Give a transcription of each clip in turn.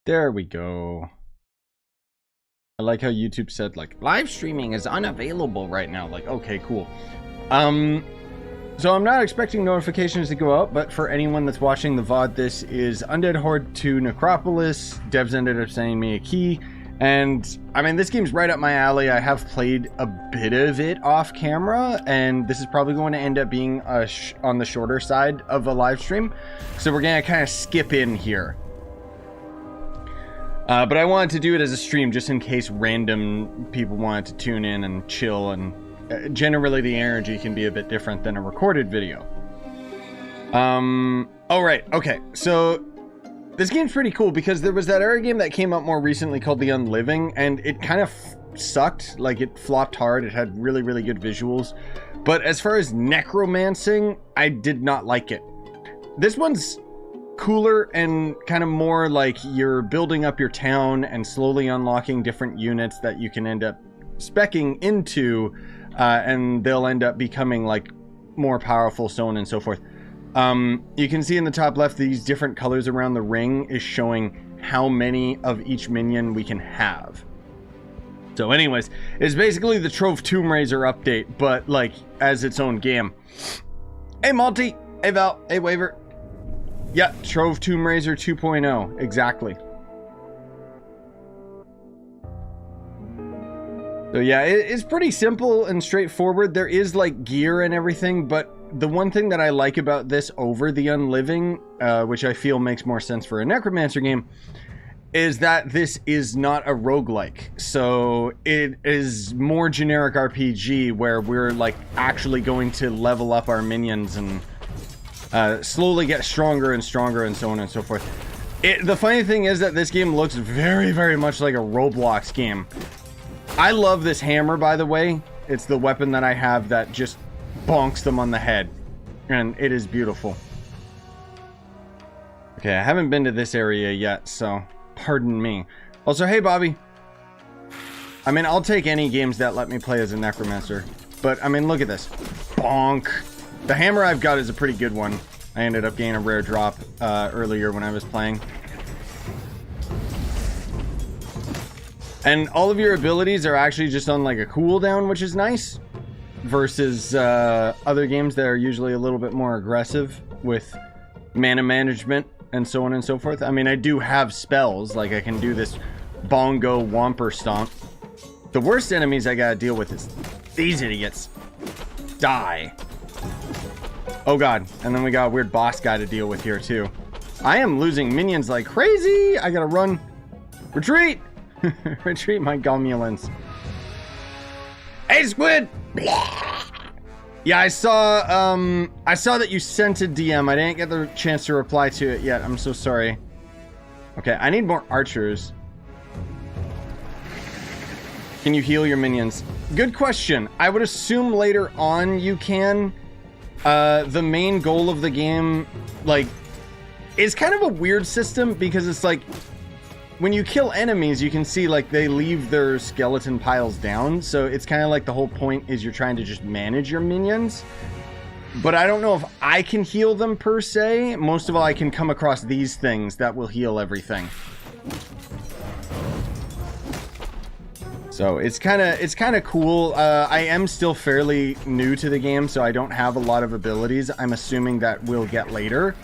There we go. I like how YouTube said, like, live streaming is unavailable right now. Like, okay, cool. So I'm not expecting notifications to go out, but for anyone that's watching the VOD, this is Undead Horde 2 Necropolis. Devs ended up sending me a key. And, I mean, this game's right up my alley. I have played a bit of it off camera, and this is probably going to end up being on the shorter side of a live stream. So we're going to kind of skip in here. But I wanted to do it as a stream just in case random people wanted to tune in and chill, and generally the energy can be a bit different than a recorded video. Oh, right. Okay. So this game's pretty cool because there was that other game that came out more recently called the Unliving, and it kind of sucked. Like, it flopped hard. It had really, really good visuals. But as far as necromancing, I did not like it. This one's cooler and kind of more like you're building up your town and slowly unlocking different units that you can end up speccing into, and they'll end up becoming like more powerful, so on and so forth. You can see in the top left, these different colors around the ring is showing how many of each minion we can have. So anyways, it's basically the Trove Tomb RAISER update, but like as its own game. Hey Malty, hey Val, hey Waver. Yeah, Trove Tomb RAISER 2.0, exactly. So yeah, it's pretty simple and straightforward. There is like gear and everything, but the one thing that I like about this over the Unliving, which I feel makes more sense for a Necromancer game, is that this is not a roguelike. So it is more generic RPG where we're like actually going to level up our minions and slowly get stronger and stronger and so on and so forth. The funny thing is that this game looks very, very much like a Roblox game. I love this hammer, by the way. It's the weapon that I have that just bonks them on the head. And it is beautiful. Okay, I haven't been to this area yet, so pardon me. Also, hey, Bobby. I mean, I'll take any games that let me play as a Necromancer. But, I mean, look at this. Bonk. The hammer I've got is a pretty good one. I ended up getting a rare drop earlier when I was playing. And all of your abilities are actually just on like a cooldown, which is nice. Versus other games that are usually a little bit more aggressive with mana management and so on and so forth. I mean, I do have spells. Like I can do this bongo whomper stomp. The worst enemies I gotta deal with is these idiots. Die. Oh god, and then we got a weird boss guy to deal with here too. I am losing minions like crazy. I gotta run. Retreat! Retreat, my gomulans. Hey, squid! Yeah, I saw that you sent a DM. I didn't get the chance to reply to it yet. I'm so sorry. Okay, I need more archers. Can you heal your minions? Good question. I would assume later on you can. The main goal of the game, like, is kind of a weird system because it's like when you kill enemies, you can see like they leave their skeleton piles down. So it's kind of like the whole point is you're trying to just manage your minions. But I don't know if I can heal them per se. Most of all, I can come across these things that will heal everything. So it's kind of cool. I am still fairly new to the game, so I don't have a lot of abilities. I'm assuming that we'll get later.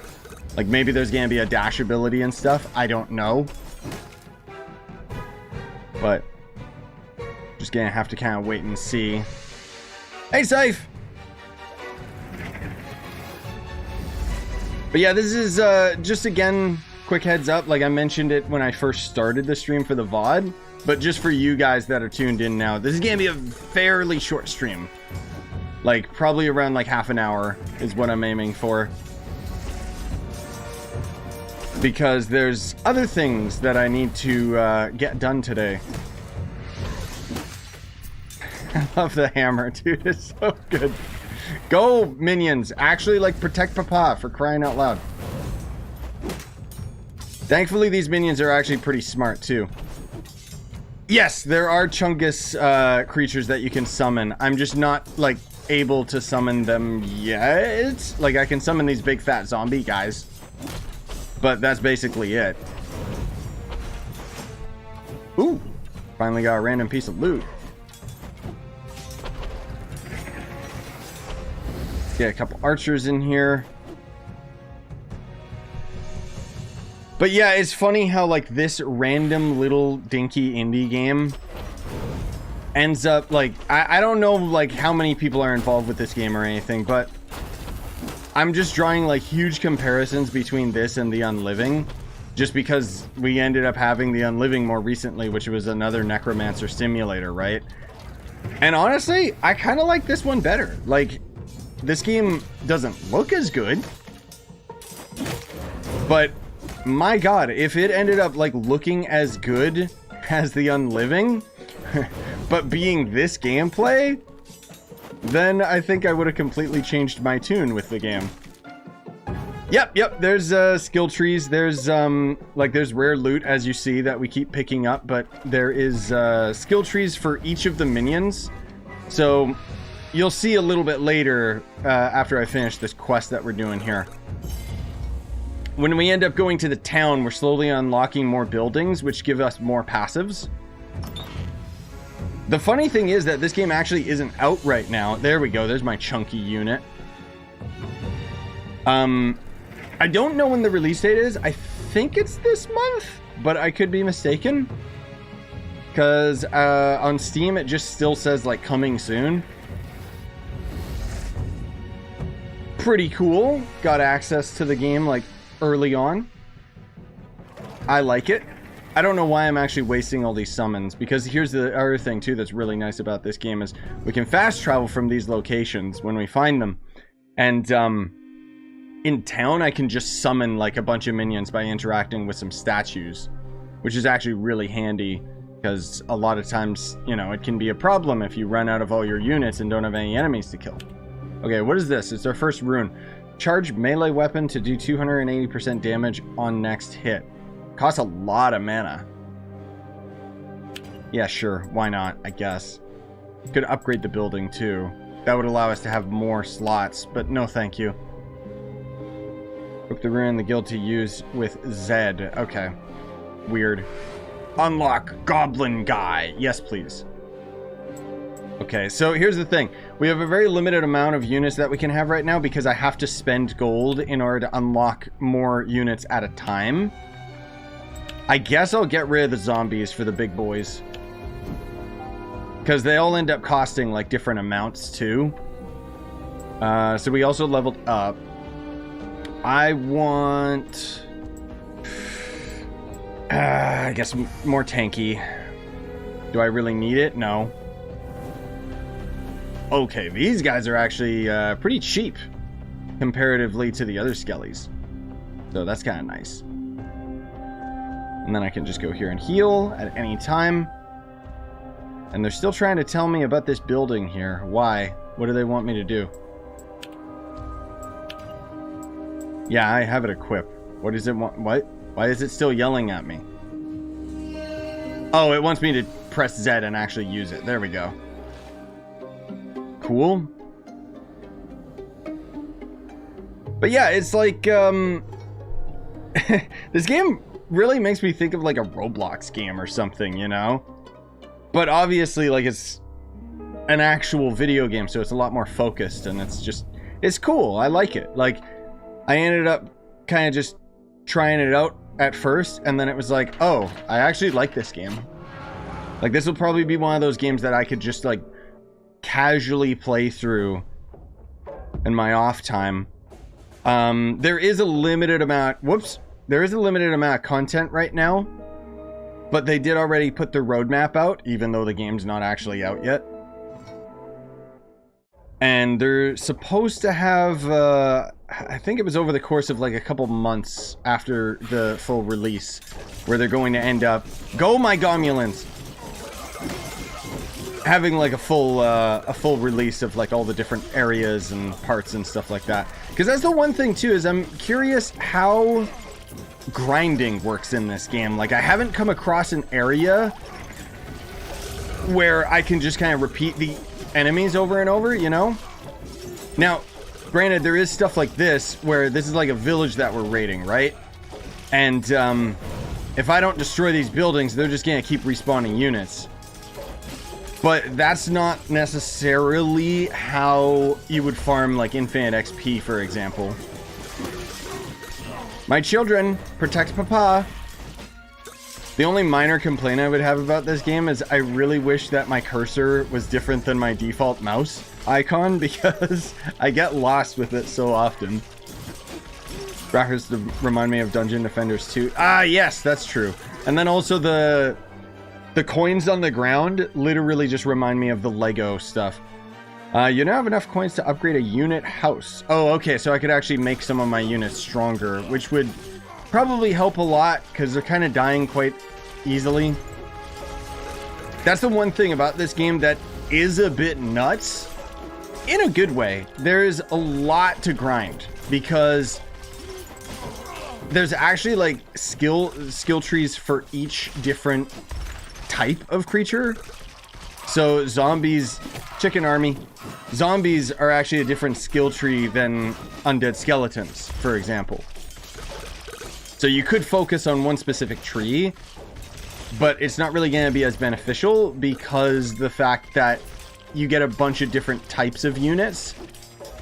Like maybe there's gonna be a dash ability and stuff. I don't know. But just gonna have to kind of wait and see. Hey, Safe! But yeah, this is just again, quick heads up. Like I mentioned it when I first started the stream for the VOD. But just for you guys that are tuned in now, this is gonna be a fairly short stream. Like probably around like half an hour is what I'm aiming for. Because there's other things that I need to get done today. I love the hammer, dude. It's so good. Go, minions. Actually, like, protect Papa, for crying out loud. Thankfully, these minions are actually pretty smart, too. Yes, there are Chungus creatures that you can summon. I'm just not, like, able to summon them yet. Like, I can summon these big fat zombie guys. But that's basically it. Ooh, finally got a random piece of loot. Get a couple archers in here. But yeah, it's funny how like this random little dinky indie game ends up like, I don't know like how many people are involved with this game or anything, but I'm just drawing like huge comparisons between this and the Unliving, just because we ended up having the Unliving more recently, which was another Necromancer simulator, right? And honestly, I kind of like this one better. Like, this game doesn't look as good, but my god, if it ended up like looking as good as the Unliving but being this gameplay, then I think I would have completely changed my tune with the game. Yep, there's skill trees. There's there's rare loot, as you see, that we keep picking up, but there is skill trees for each of the minions. So you'll see a little bit later after I finish this quest that we're doing here. When we end up going to the town, we're slowly unlocking more buildings, which give us more passives. The funny thing is that this game actually isn't out right now. There we go. There's my chunky unit. I don't know when the release date is. I think it's this month, but I could be mistaken. Because on Steam, it just still says like coming soon. Pretty cool. Got access to the game like early on. I like it. I don't know why I'm actually wasting all these summons, because here's the other thing too that's really nice about this game is we can fast travel from these locations when we find them. And in town I can just summon like a bunch of minions by interacting with some statues, which is actually really handy because a lot of times, you know, it can be a problem if you run out of all your units and don't have any enemies to kill. Okay, what is this? It's our first rune. Charge melee weapon to do 280% damage on next hit. Costs a lot of mana. Yeah, sure. Why not? I guess. Could upgrade the building too. That would allow us to have more slots, but no thank you. Book the rune in the guild to use with Zed. Okay. Weird. Unlock Goblin Guy. Yes, please. Okay, so here's the thing. We have a very limited amount of units that we can have right now because I have to spend gold in order to unlock more units at a time. I guess I'll get rid of the zombies for the big boys, because they all end up costing like different amounts too. So we also leveled up. I want... I guess more tanky. Do I really need it? No. Okay, these guys are actually pretty cheap comparatively to the other skellies. So that's kind of nice. And then I can just go here and heal at any time. And they're still trying to tell me about this building here. Why? What do they want me to do? Yeah, I have it equipped. What does it want? What? Why is it still yelling at me? Oh, it wants me to press Z and actually use it. There we go. Cool. But yeah, it's like, this game really makes me think of like a Roblox game or something, you know? But obviously, like, it's an actual video game, so it's a lot more focused, and it's cool. I like it. Like, I ended up kind of just trying it out at first, and then it was like, oh, I actually like this game. Like, this will probably be one of those games that I could just, like, casually play through in my off time. There is a limited amount... Whoops. There is a limited amount of content right now, but they did already put the roadmap out, even though the game's not actually out yet. And they're supposed to have, I think it was over the course of like a couple months after the full release, where they're going to end up, go my Gomulans, having like a full release of like all the different areas and parts and stuff like that. Because that's the one thing too, is I'm curious how grinding works in this game. Like, I haven't come across an area where I can just kind of repeat the enemies over and over, you know? Now, granted, there is stuff like this, where this is like a village that we're raiding, right? And, if I don't destroy these buildings, they're just gonna keep respawning units. But that's not necessarily how you would farm like infinite XP, for example. My children, protect Papa. The only minor complaint I would have about this game is I really wish that my cursor was different than my default mouse icon, because I get lost with it so often. Graphics to remind me of Dungeon Defenders 2. Ah, yes, that's true. And then also the coins on the ground literally just remind me of the Lego stuff. You now have enough coins to upgrade a unit house. Oh, okay, so I could actually make some of my units stronger, which would probably help a lot because they're kind of dying quite easily. That's the one thing about this game that is a bit nuts, in a good way. There's a lot to grind because there's actually like skill trees for each different type of creature. So zombies, chicken army, zombies are actually a different skill tree than undead skeletons, for example. So you could focus on one specific tree, but it's not really going to be as beneficial because the fact that you get a bunch of different types of units.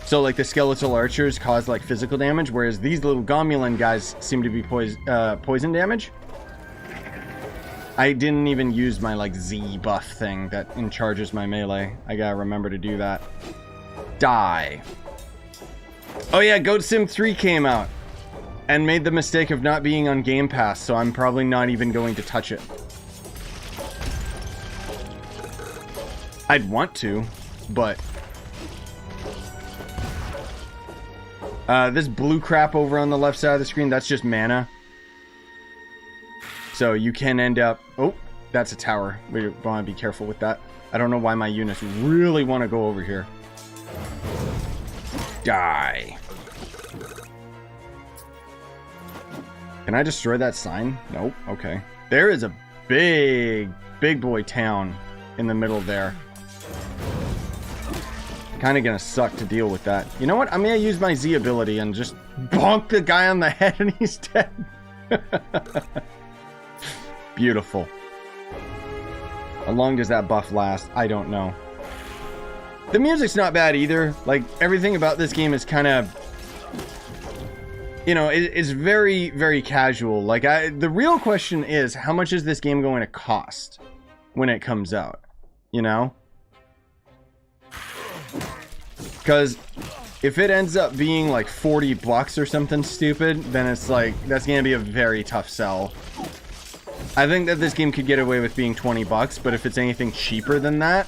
So like the skeletal archers cause like physical damage, whereas these little Gomulan guys seem to be poison damage. I didn't even use my like Z buff thing that encharges my melee. I gotta remember to do that. Die. Oh yeah, Goat Sim 3 came out and made the mistake of not being on Game Pass, so I'm probably not even going to touch it. I'd want to, but this blue crap over on the left side of the screen, that's just mana. So you can end up... Oh, that's a tower. We want to be careful with that. I don't know why my units really want to go over here. Die. Can I destroy that sign? Nope. Okay. There is a big boy town in the middle there. Kind of gonna suck to deal with that. You know what? I'm gonna use my Z ability and just bonk the guy on the head and he's dead. Beautiful. How long does that buff last? I don't know. The music's not bad either. Like, everything about this game is kind of... You know, it's very, very casual. Like, the real question is, how much is this game going to cost when it comes out? You know? Because if it ends up being like 40 bucks or something stupid, then it's like, that's going to be a very tough sell. I think that this game could get away with being 20 bucks, but if it's anything cheaper than that,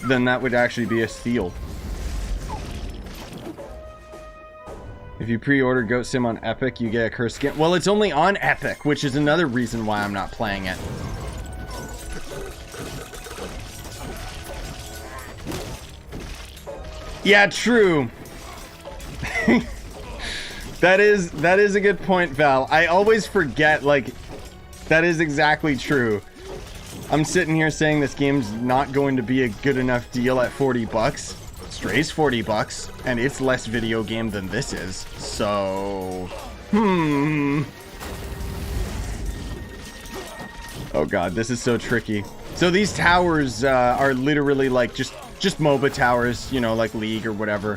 then that would actually be a steal. If you pre-order Goat Sim on Epic, you get a cursed skin. Well, it's only on Epic, which is another reason why I'm not playing it. Yeah, true. That is a good point, Val. I always forget, like, that is exactly true. I'm sitting here saying this game's not going to be a good enough deal at 40 bucks. Stray's 40 bucks, and it's less video game than this is. So, Oh god, this is so tricky. So these towers are literally like just MOBA towers, you know, like League or whatever,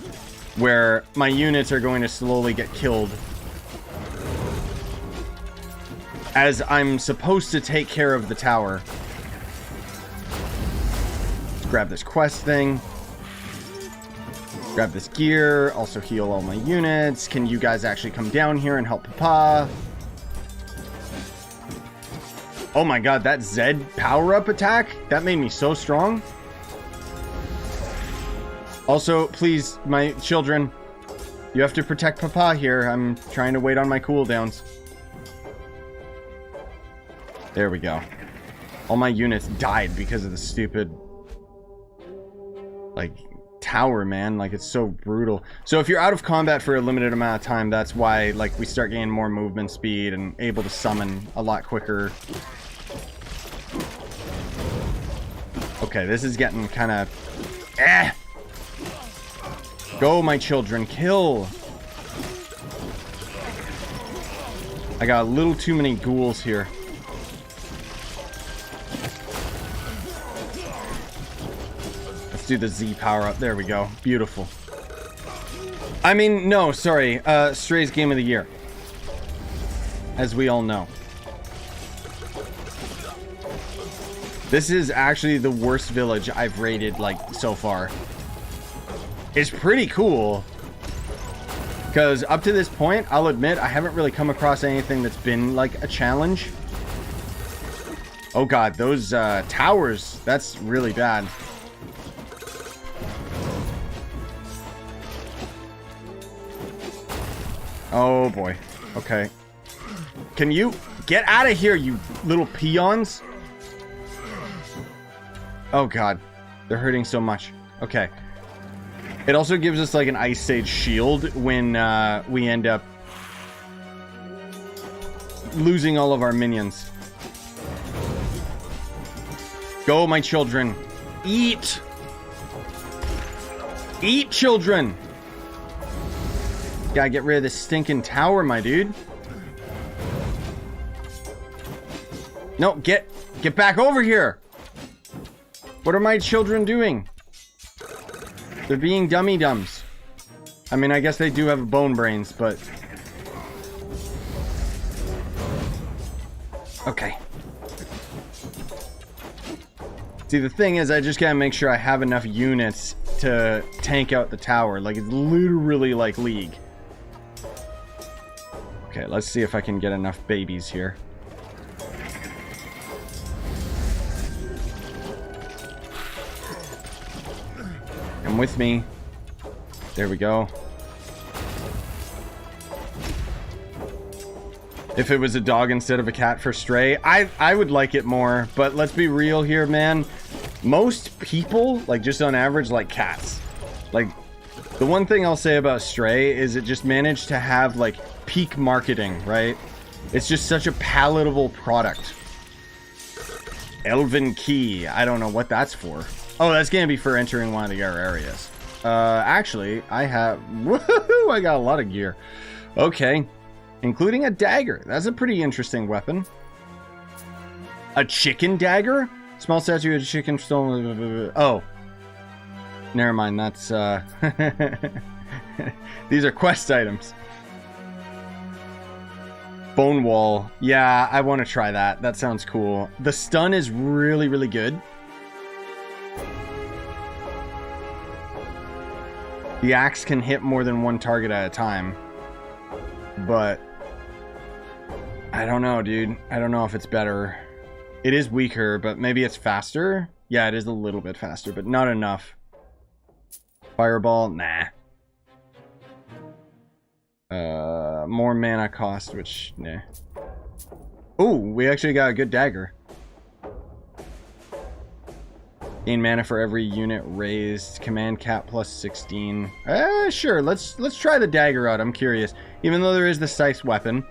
where my units are going to slowly get killed as I'm supposed to take care of the tower. Let's grab this quest thing. Grab this gear. Also heal all my units. Can you guys actually come down here and help Papa? Oh my god, that Zed power-up attack? That made me so strong. Also, please, my children, you have to protect Papa here. I'm trying to wait on my cooldowns. There we go. All my units died because of the stupid, like, tower, man. Like, it's so brutal. So if you're out of combat for a limited amount of time, that's why, like, we start gaining more movement speed and able to summon a lot quicker. Okay, this is getting kind of... Go, my children, kill! I got a little too many ghouls here. Let's do the Z power up. There we go. Beautiful. I mean, no, sorry. Stray's Game of the Year. As we all know. This is actually the worst village I've raided, like, so far. It's pretty cool. Because up to this point, I'll admit, I haven't really come across anything that's been, like, a challenge. Oh god, those towers, that's really bad. Oh boy. Okay. Can you get out of here, you little peons? Oh god. They're hurting so much. Okay. It also gives us like an Ice Sage shield when we end up losing all of our minions. Go, my children. Eat! Eat, children! Gotta get rid of this stinking tower, my dude. No, get back over here! What are my children doing? They're being dummy dums. I mean, I guess they do have bone brains, but... Okay. See, the thing is, I just gotta make sure I have enough units to tank out the tower. Like, it's literally like League. Okay, let's see if I can get enough babies here. Come with me. There we go. If it was a dog instead of a cat for Stray, I would like it more, but let's be real here, man. Most people, like, just on average, like cats. Like, the one thing I'll say about Stray is it just managed to have, like, peak marketing, right? It's just such a palatable product. Elven key. I don't know what that's for. Oh, that's gonna be for entering one of the other areas. Actually, I have... Woohoo! I got a lot of gear. Okay. Including a dagger. That's a pretty interesting weapon. A chicken dagger? Small statue of a chicken stolen... Oh. Never mind, that's... These are quest items. Bone wall. Yeah, I want to try that. That sounds cool. The stun is really, really good. The axe can hit more than one target at a time. But... I don't know, dude. I don't know if it's better. It is weaker, but maybe it's faster? Yeah, it is a little bit faster, but not enough. Fireball? Nah. More mana cost, which, nah. Ooh, we actually got a good dagger. Gain mana for every unit raised. Command cap plus 16. Sure, let's try the dagger out. I'm curious. Even though there is the scythe weapon.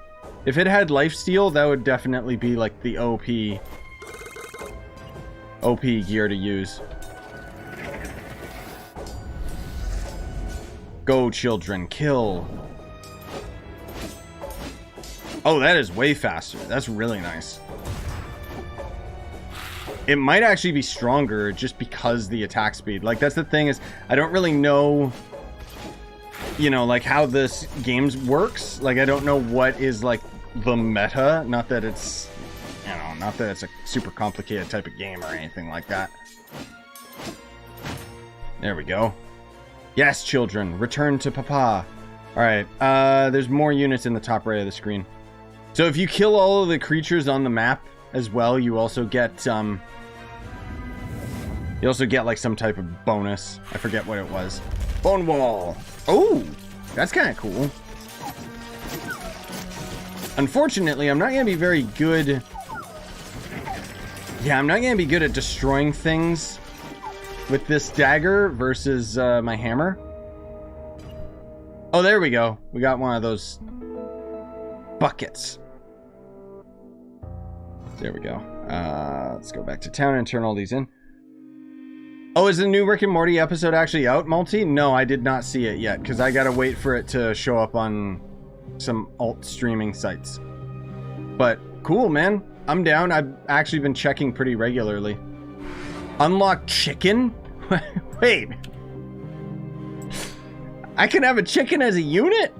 If it had lifesteal, that would definitely be like the OP gear to use. Go, children, kill. Oh, that is way faster. That's really nice. It might actually be stronger just because the attack speed. Like, that's the thing is, I don't really know, you know, like how this game works. Like, I don't know what is like the meta. Not that it's, you know, not that it's a super complicated type of game or anything like that. There we go. Yes, children, return to Papa. All right, there's more units in the top right of the screen. So if you kill all of the creatures on the map as well, you also get like some type of bonus. I forget what it was. Bone wall. Oh, that's kind of cool. Unfortunately, I'm not going to be very good. Yeah, I'm not going to be good at destroying things with this dagger versus my hammer. Oh, there we go. We got one of those buckets. There we go. Let's go back to town and turn all these in. Oh, is the new Rick and Morty episode actually out, Multi? No, I did not see it yet, because I gotta wait for it to show up on some alt streaming sites. But cool, man. I'm down. I've actually been checking pretty regularly. Unlock chicken? Wait. I can have a chicken as a unit?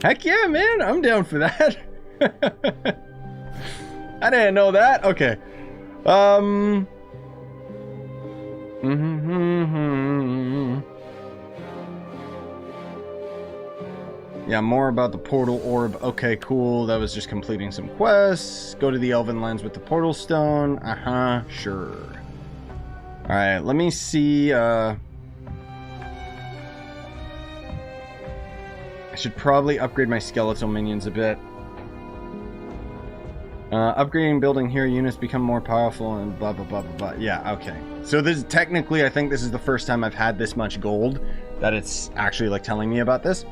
Heck yeah, man. I'm down for that. I didn't know that. Okay. Yeah, more about the portal orb. Okay, cool. That was just completing some quests. Go to the Elven lands with the portal stone. Sure. Alright, let me see. I should probably upgrade my skeletal minions a bit. Upgrading building here, units become more powerful and blah blah blah blah blah. Yeah, okay. So this technically, I think this is the first time I've had this much gold that it's actually like telling me about this.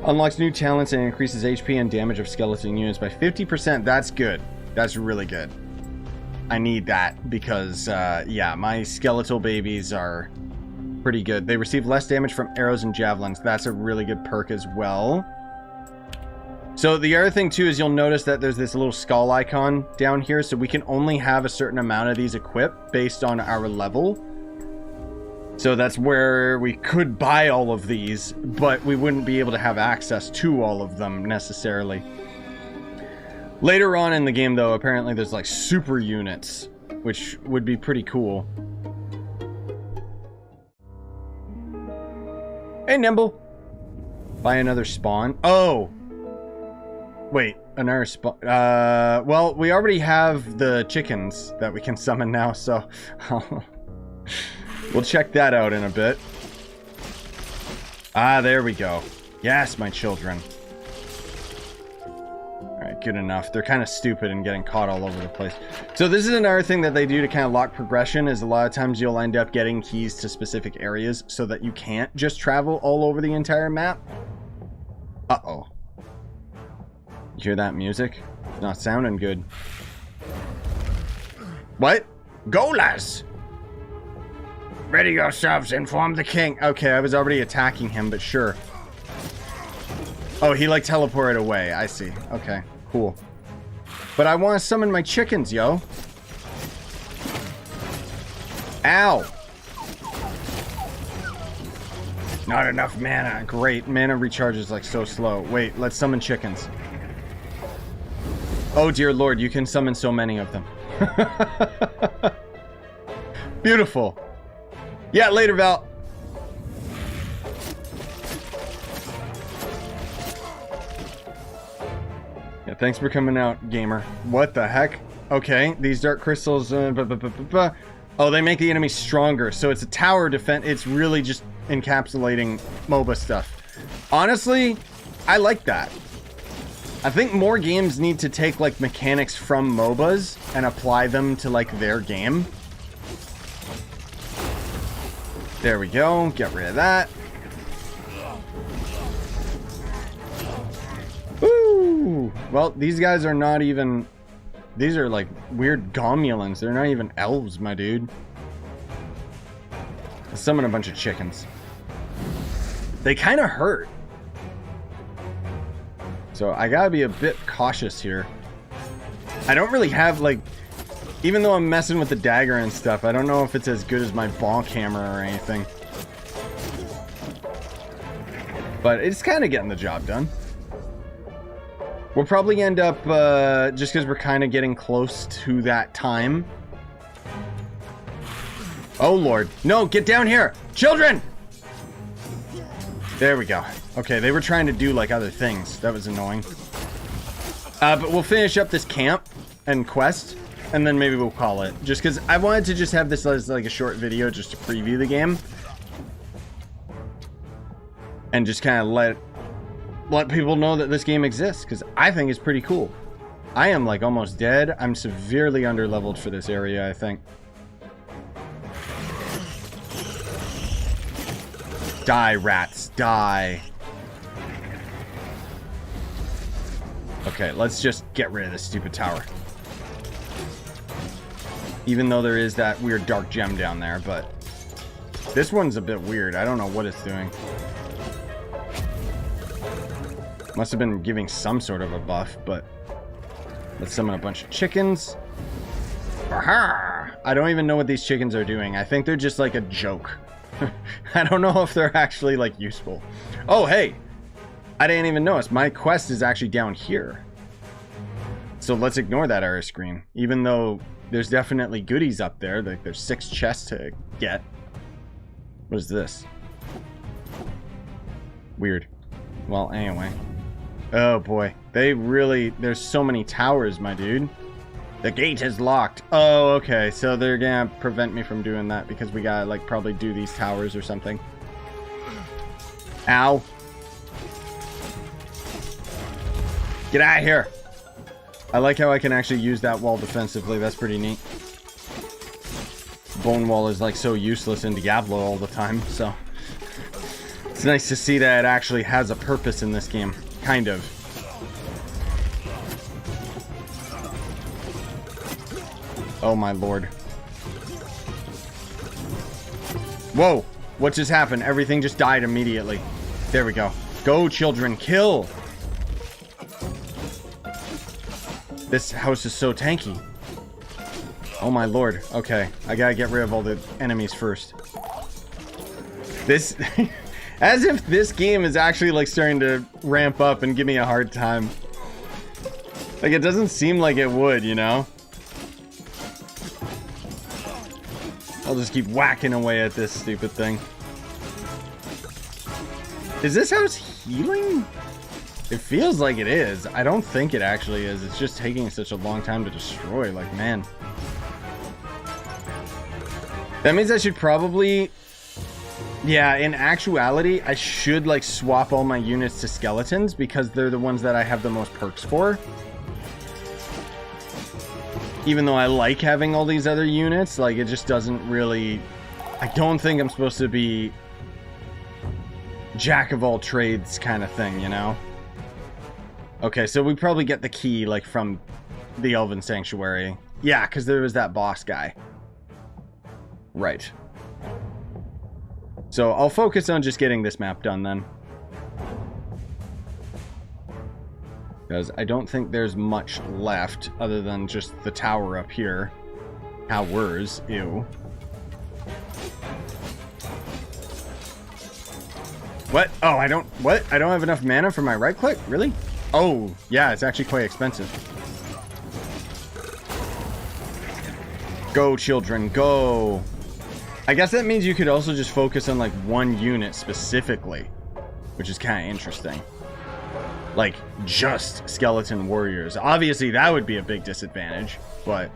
Unlocks new talents and increases HP and damage of skeleton units by 50%. That's good. That's really good. I need that because, yeah, my skeletal babies are pretty good. They receive less damage from arrows and javelins. That's a really good perk as well. So the other thing too is you'll notice that there's this little skull icon down here. So we can only have a certain amount of these equipped based on our level. So that's where we could buy all of these, but we wouldn't be able to have access to all of them necessarily. Later on in the game though, apparently there's like super units, which would be pretty cool. Hey, Nimble. Buy another spawn. Oh. Wait, another spawn. Well, we already have the chickens that we can summon now, so we'll check that out in a bit. Ah, there we go. Yes, my children. Alright, good enough. They're kind of stupid and getting caught all over the place. So this is another thing that they do to kind of lock progression, is a lot of times you'll end up getting keys to specific areas so that you can't just travel all over the entire map. Uh-oh. You hear that music? It's not sounding good. What? Golas! Ready yourselves, inform the king. Okay, I was already attacking him, but sure. Oh, he like teleported away. I see. Okay, cool. But I want to summon my chickens, yo. Ow. Not enough mana. Great. Mana recharges like so slow. Wait, let's summon chickens. Oh dear lord, you can summon so many of them. Beautiful. Yeah, later, Val. Yeah, thanks for coming out, gamer. What the heck? Okay, these dark crystals... Oh, they make the enemy stronger, so it's a tower defense. It's really just encapsulating MOBA stuff. Honestly, I like that. I think more games need to take, like, mechanics from MOBAs and apply them to, like, their game. There we go. Get rid of that. Woo! Well, these guys are not even... These are, like, weird Gomulans. They're not even elves, my dude. Let's summon a bunch of chickens. They kind of hurt. So I gotta be a bit cautious here. I don't really have, like... Even though I'm messing with the dagger and stuff, I don't know if it's as good as my bonk hammer or anything. But it's kind of getting the job done. We'll probably end up, just because we're kind of getting close to that time. Oh, Lord. No, get down here! Children! There we go. Okay, they were trying to do, like, other things. That was annoying. But we'll finish up this camp and quest, and then maybe we'll call it. Just because I wanted to just have this as, like, a short video just to preview the game. And just kind of let people know that this game exists, because I think it's pretty cool. I am, like, almost dead. I'm severely underleveled for this area, I think. Die, rats. Die. Okay, let's just get rid of this stupid tower. Even though there is that weird dark gem down there, but... This one's a bit weird. I don't know what it's doing. Must have been giving some sort of a buff, but let's summon a bunch of chickens. Aha! I don't even know what these chickens are doing. I think they're just like a joke. I don't know if they're actually like useful. Oh, hey! I didn't even notice. My quest is actually down here. So let's ignore that error screen. Even though there's definitely goodies up there. Like there's 6 chests to get. What is this? Weird. Well, anyway. Oh boy. There's so many towers, my dude. The gate is locked. Oh, okay. So they're gonna prevent me from doing that because we gotta like probably do these towers or something. Ow. Get out of here. I like how I can actually use that wall defensively. That's pretty neat. Bone wall is like so useless in Diablo all the time, so it's nice to see that it actually has a purpose in this game. Kind of. Oh my lord. Whoa! What just happened? Everything just died immediately. There we go. Go, children, kill! This house is so tanky. Oh my lord. Okay, I gotta get rid of all the enemies first. This... as if this game is actually like starting to ramp up and give me a hard time. Like it doesn't seem like it would, you know? I'll just keep whacking away at this stupid thing. Is this house healing? It feels like it is. I don't think it actually is. It's just taking such a long time to destroy. Like, man. That means I should probably... yeah, in actuality, I should, like, swap all my units to skeletons because they're the ones that I have the most perks for. Even though I like having all these other units, like, it just doesn't really... I don't think I'm supposed to be jack of all trades kind of thing, you know? Okay, so we probably get the key, like, from the Elven Sanctuary. Yeah, because there was that boss guy. Right. So I'll focus on just getting this map done, then. Because I don't think there's much left other than just the tower up here. Towers, ew. What? Oh, I don't... what? I don't have enough mana for my right click? Really? Oh, yeah, it's actually quite expensive. Go, children, go. I guess that means you could also just focus on, like, one unit specifically, which is kind of interesting. Like, just skeleton warriors. Obviously, that would be a big disadvantage, but...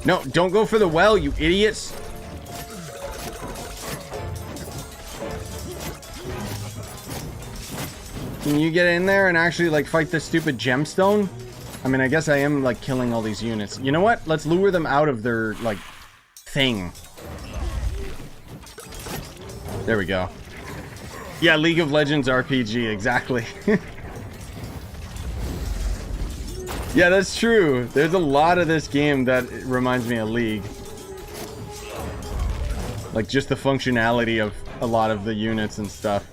no, don't go for the well, you idiots! Can you get in there and actually, like, fight this stupid gemstone? I mean, I guess I am, like, killing all these units. You know what? Let's lure them out of their, like, thing. There we go. Yeah, League of Legends RPG, exactly. Yeah, that's true. There's a lot of this game that reminds me of League. Like, just the functionality of a lot of the units and stuff.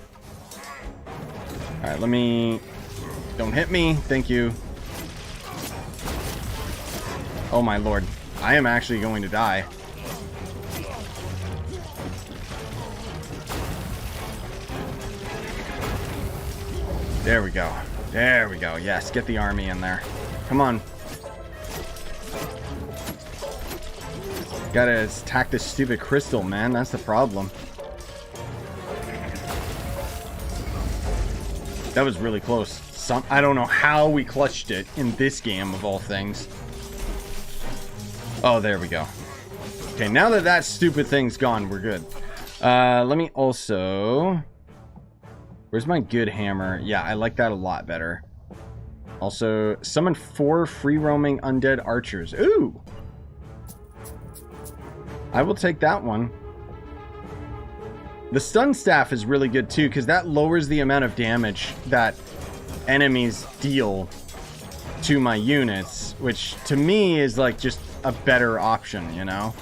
Alright, let me... don't hit me. Thank you. Oh my lord. I am actually going to die. There we go. There we go. Yes, get the army in there. Come on. Gotta attack this stupid crystal, man. That's the problem. That was really close. I don't know how we clutched it in this game, of all things. Oh, there we go. Okay, now that that stupid thing's gone, we're good. Let me also... where's my good hammer? Yeah, I like that a lot better. Also, summon 4 free-roaming undead archers. Ooh! I will take that one. The stun staff is really good too, because that lowers the amount of damage that enemies deal to my units, which to me is like just a better option, you know?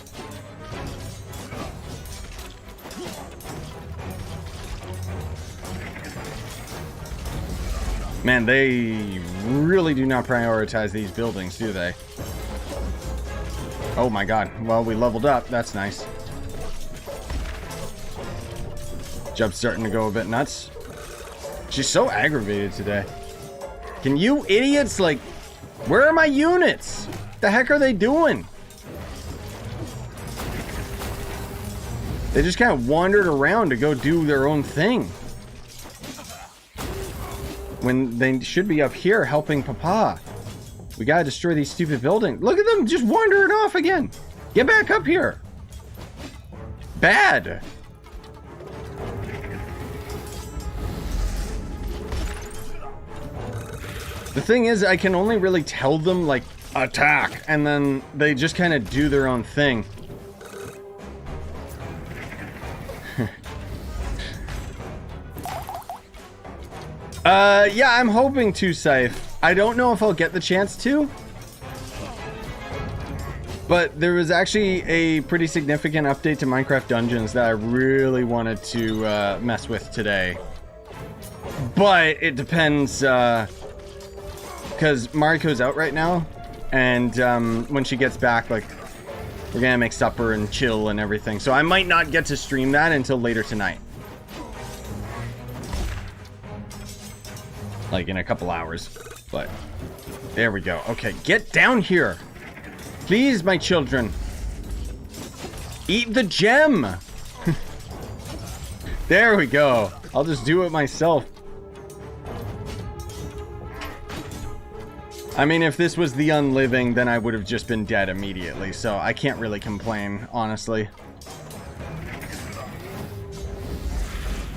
Man, they really do not prioritize these buildings, do they? Oh my god. Well, we leveled up. That's nice. Jub's starting to go a bit nuts. She's so aggravated today. Can you idiots, like, where are my units? The heck are they doing? They just kind of wandered around to go do their own thing. When they should be up here helping Papa. We gotta destroy these stupid buildings. Look at them just wandering off again. Get back up here. Bad. The thing is, I can only really tell them, like, attack, and then they just kind of do their own thing. Yeah, I'm hoping to, Scythe. I don't know if I'll get the chance to. But there was actually a pretty significant update to Minecraft Dungeons that I really wanted to mess with today. But it depends, because Mariko's out right now, and when she gets back, like, we're gonna make supper and chill and everything. So I might not get to stream that until later tonight. Like in a couple hours, but there we go. Okay, get down here. Please, my children. Eat the gem. There we go. I'll just do it myself. I mean, if this was the Unliving, then I would have just been dead immediately, so I can't really complain, honestly.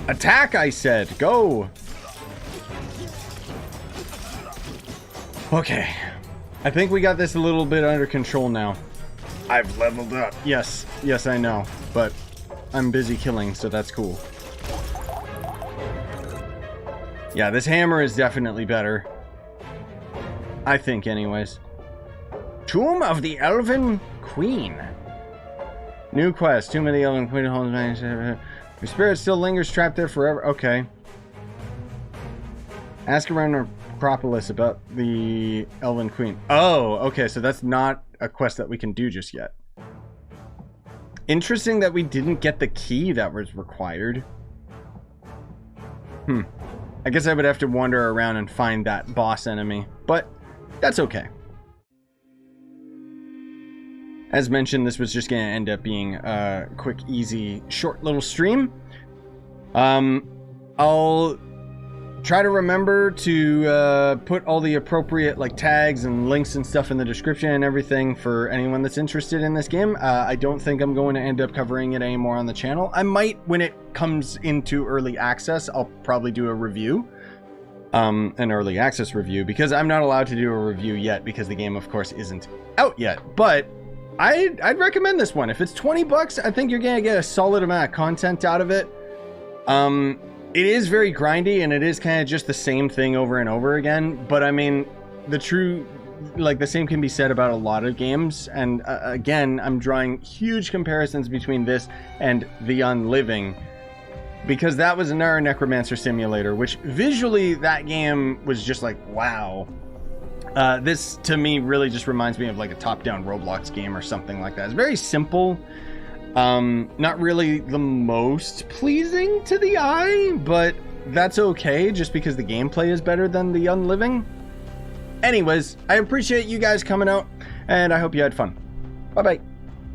Attack, I said. Go. Okay. I think we got this a little bit under control now. I've leveled up. Yes. Yes, I know. But I'm busy killing, so that's cool. Yeah, this hammer is definitely better. I think, anyways. Tomb of the Elven Queen. New quest. Tomb of the Elven Queen holds your spirit still lingers trapped there forever. Okay. Ask around Necropolis about the Elven Queen. Oh, okay, so that's not a quest that we can do just yet. Interesting that we didn't get the key that was required. I guess I would have to wander around and find that boss enemy, but that's okay. As mentioned, this was just going to end up being a quick, easy, short little stream. I'll try to remember to put all the appropriate like tags and links and stuff in the description and everything for anyone that's interested in this game. I don't think I'm going to end up covering it anymore on the channel. I might, when it comes into early access, I'll probably do a review. An early access review, because I'm not allowed to do a review yet because the game, of course, isn't out yet. But I'd recommend this one. If it's 20 bucks, I think you're gonna get a solid amount of content out of it. It is very grindy, and it is kind of just the same thing over and over again. But I mean, the same can be said about a lot of games. And again, I'm drawing huge comparisons between this and the Unliving, because that was another Necromancer simulator, which visually that game was just like, wow. This to me really just reminds me of like a top-down Roblox game or something like that. It's very simple. Not really the most pleasing to the eye, but that's okay just because the gameplay is better than the Unliving. Anyways, I appreciate you guys coming out, and I hope you had fun. Bye-bye.